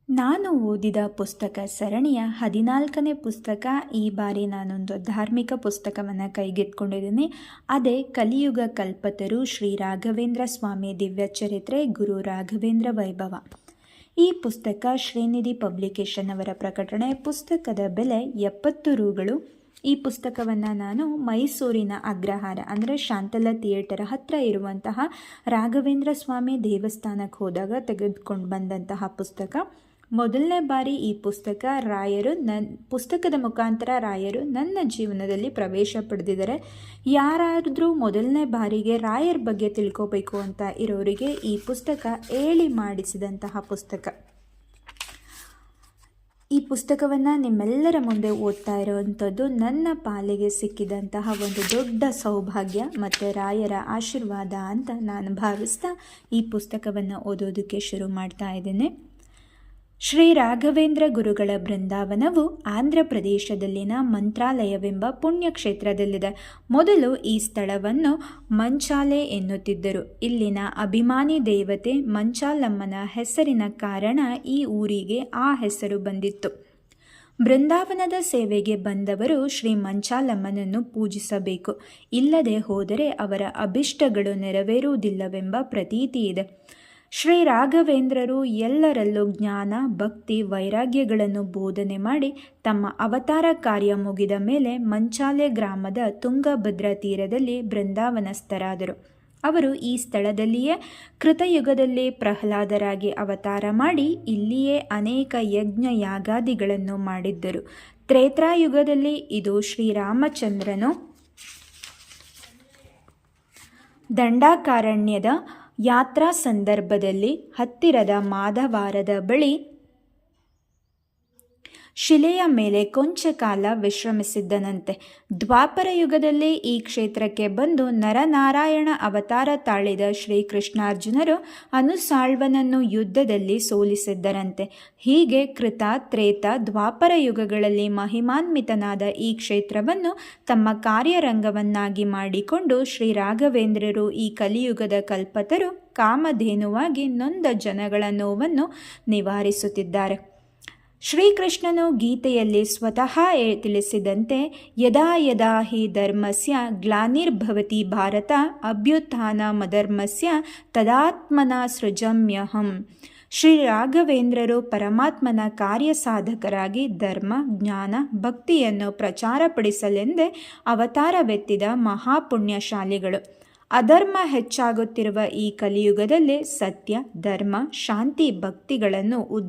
ನಾನು ಓದಿದ ಪುಸ್ತಕ ಸರಣಿಯ 14ನೇ ಪುಸ್ತಕ. ಈ ಬಾರಿ ನಾನೊಂದು ಧಾರ್ಮಿಕ ಪುಸ್ತಕವನ್ನು ಕೈಗೆತ್ಕೊಂಡಿದ್ದೀನಿ. ಅದೇ ಕಲಿಯುಗ ಕಲ್ಪತರು ಶ್ರೀ ರಾಘವೇಂದ್ರ ಸ್ವಾಮಿ ದಿವ್ಯ ಚರಿತ್ರೆ ಗುರು ರಾಘವೇಂದ್ರ ವೈಭವ. ಈ ಪುಸ್ತಕ ಶ್ರೀನಿಧಿ ಪಬ್ಲಿಕೇಶನ್ ಅವರ ಪ್ರಕಟಣೆ. ಪುಸ್ತಕದ ಬೆಲೆ 70 ರೂಗಳು. ಈ ಪುಸ್ತಕವನ್ನು ನಾನು ಮೈಸೂರಿನ ಅಗ್ರಹಾರ ಅಂದರೆ ಶಾಂತಲಾ ಥಿಯೇಟರ್ ಹತ್ತಿರ ಇರುವಂತಹ ರಾಘವೇಂದ್ರ ಸ್ವಾಮಿ ದೇವಸ್ಥಾನಕ್ಕೆ ಹೋದಾಗ ತೆಗೆದುಕೊಂಡು ಬಂದಂತಹ ಪುಸ್ತಕ. ಮೊದಲನೇ ಬಾರಿ ಈ ಪುಸ್ತಕದ ಮುಖಾಂತರ ರಾಯರು ನನ್ನ ಜೀವನದಲ್ಲಿ ಪ್ರವೇಶ ಪಡೆದಿದ್ದಾರೆ. ಯಾರಾದರೂ ಮೊದಲನೇ ಬಾರಿಗೆ ರಾಯರ ಬಗ್ಗೆ ತಿಳ್ಕೋಬೇಕು ಅಂತ ಇರೋರಿಗೆ ಈ ಪುಸ್ತಕ ಹೇಳಿ ಮಾಡಿಸಿದಂತಹ ಪುಸ್ತಕ. ಈ ಪುಸ್ತಕವನ್ನು ನಿಮ್ಮೆಲ್ಲರ ಮುಂದೆ ಓದ್ತಾ ಇರೋವಂಥದ್ದು ನನ್ನ ಪಾಲಿಗೆ ಸಿಕ್ಕಿದಂತಹ ಒಂದು ದೊಡ್ಡ ಸೌಭಾಗ್ಯ ಮತ್ತು ರಾಯರ ಆಶೀರ್ವಾದ ಅಂತ ನಾನು ಭಾವಿಸ್ತಾ ಈ ಪುಸ್ತಕವನ್ನು ಓದೋದಕ್ಕೆ ಶುರು ಮಾಡ್ತಾ ಇದ್ದೇನೆ. ಶ್ರೀ ರಾಘವೇಂದ್ರ ಗುರುಗಳ ಬೃಂದಾವನವು ಆಂಧ್ರ ಪ್ರದೇಶದಲ್ಲಿನ ಮಂತ್ರಾಲಯವೆಂಬ ಪುಣ್ಯಕ್ಷೇತ್ರದಲ್ಲಿದೆ. ಮೊದಲು ಈ ಸ್ಥಳವನ್ನು ಮಂಚಾಲೆ ಎನ್ನುತ್ತಿದ್ದರು. ಇಲ್ಲಿನ ಅಭಿಮಾನಿ ದೇವತೆ ಮಂಚಾಲಮ್ಮನ ಹೆಸರಿನ ಕಾರಣ ಈ ಊರಿಗೆ ಆ ಹೆಸರು ಬಂದಿತ್ತು. ಬೃಂದಾವನದ ಸೇವೆಗೆ ಬಂದವರು ಶ್ರೀ ಮಂಚಾಲಮ್ಮನನ್ನು ಪೂಜಿಸಬೇಕು. ಇಲ್ಲದೆ ಹೋದರೆ ಅವರ ಅಭಿಷ್ಟಗಳು ನೆರವೇರುವುದಿಲ್ಲವೆಂಬ ಪ್ರತೀತಿ ಇದೆ. ಶ್ರೀ ರಾಘವೇಂದ್ರರು ಎಲ್ಲರಲ್ಲೂ ಜ್ಞಾನ, ಭಕ್ತಿ, ವೈರಾಗ್ಯಗಳನ್ನು ಬೋಧನೆ ಮಾಡಿ ತಮ್ಮ ಅವತಾರ ಕಾರ್ಯ ಮುಗಿದ ಮೇಲೆ ಮಂಚಾಲೆ ಗ್ರಾಮದ ತುಂಗಭದ್ರಾ ತೀರದಲ್ಲಿ ಬೃಂದಾವನಸ್ಥರಾದರು. ಅವರು ಈ ಸ್ಥಳದಲ್ಲಿಯೇ ಕೃತಯುಗದಲ್ಲಿ ಪ್ರಹ್ಲಾದರಾಗಿ ಅವತಾರ ಮಾಡಿ ಇಲ್ಲಿಯೇ ಅನೇಕ ಯಜ್ಞ ಯಾಗಾದಿಗಳನ್ನು ಮಾಡಿದ್ದರು. ತ್ರೇತಾಯುಗದಲ್ಲಿ ಇದು ಶ್ರೀರಾಮಚಂದ್ರನು ದಂಡಕಾರಣ್ಯದ ಯಾತ್ರಾ ಸಂದರ್ಭದಲ್ಲಿ ಹತ್ತಿರದ ಮಾಧವಾರದ ಬಳಿ ಶಿಲೆಯ ಮೇಲೆ ಕೊಂಚ ಕಾಲ ವಿಶ್ರಮಿಸಿದ್ದನಂತೆ. ದ್ವಾಪರ ಯುಗದಲ್ಲಿ ಈ ಕ್ಷೇತ್ರಕ್ಕೆ ಬಂದು ನರನಾರಾಯಣ ಅವತಾರ ತಾಳಿದ ಶ್ರೀಕೃಷ್ಣಾರ್ಜುನರು ಅನುಸಾಳ್ವನನ್ನು ಯುದ್ಧದಲ್ಲಿ ಸೋಲಿಸಿದ್ದರಂತೆ. ಹೀಗೆ ಕೃತ, ತ್ರೇತ, ದ್ವಾಪರ ಯುಗಗಳಲ್ಲಿ ಮಹಿಮಾನ್ವಿತನಾದ ಈ ಕ್ಷೇತ್ರವನ್ನು ತಮ್ಮ ಕಾರ್ಯರಂಗವನ್ನಾಗಿ ಮಾಡಿಕೊಂಡು ಶ್ರೀ ರಾಘವೇಂದ್ರರು ಈ ಕಲಿಯುಗದ ಕಲ್ಪತರು ಕಾಮಧೇನುವಾಗಿ ನೊಂದ ಜನಗಳ ನೋವನ್ನು ನಿವಾರಿಸುತ್ತಿದ್ದಾರೆ. ಶ್ರೀಕೃಷ್ಣನು ಗೀತೆಯಲ್ಲಿ ಸ್ವತಃ ತಿಳಿಸಿದಂತೆ ಯದಾ ಯದಾ ಹಿ ಧರ್ಮಸ್ಯ ಗ್ಲಾನಿರ್ಭವತಿ ಭಾರತ ಅಭ್ಯುತ್ಥಾನಮಧರ್ಮಸ್ಯ ತದಾತ್ಮನ ಸೃಜಮ್ಯಹಂ. ಶ್ರೀ ರಾಘವೇಂದ್ರರು ಪರಮಾತ್ಮನ ಕಾರ್ಯಸಾಧಕರಾಗಿ ಧರ್ಮ, ಜ್ಞಾನ, ಭಕ್ತಿಯನ್ನು ಪ್ರಚಾರಪಡಿಸಲೆಂದೇ ಅವತಾರವೆತ್ತಿದ ಮಹಾಪುಣ್ಯಶಾಲಿಗಳು. ಅಧರ್ಮ ಹೆಚ್ಚಾಗುತ್ತಿರುವ ಈ ಕಲಿಯುಗದಲ್ಲಿ ಸತ್ಯ, ಧರ್ಮ, ಶಾಂತಿ, ಭಕ್ತಿಗಳನ್ನು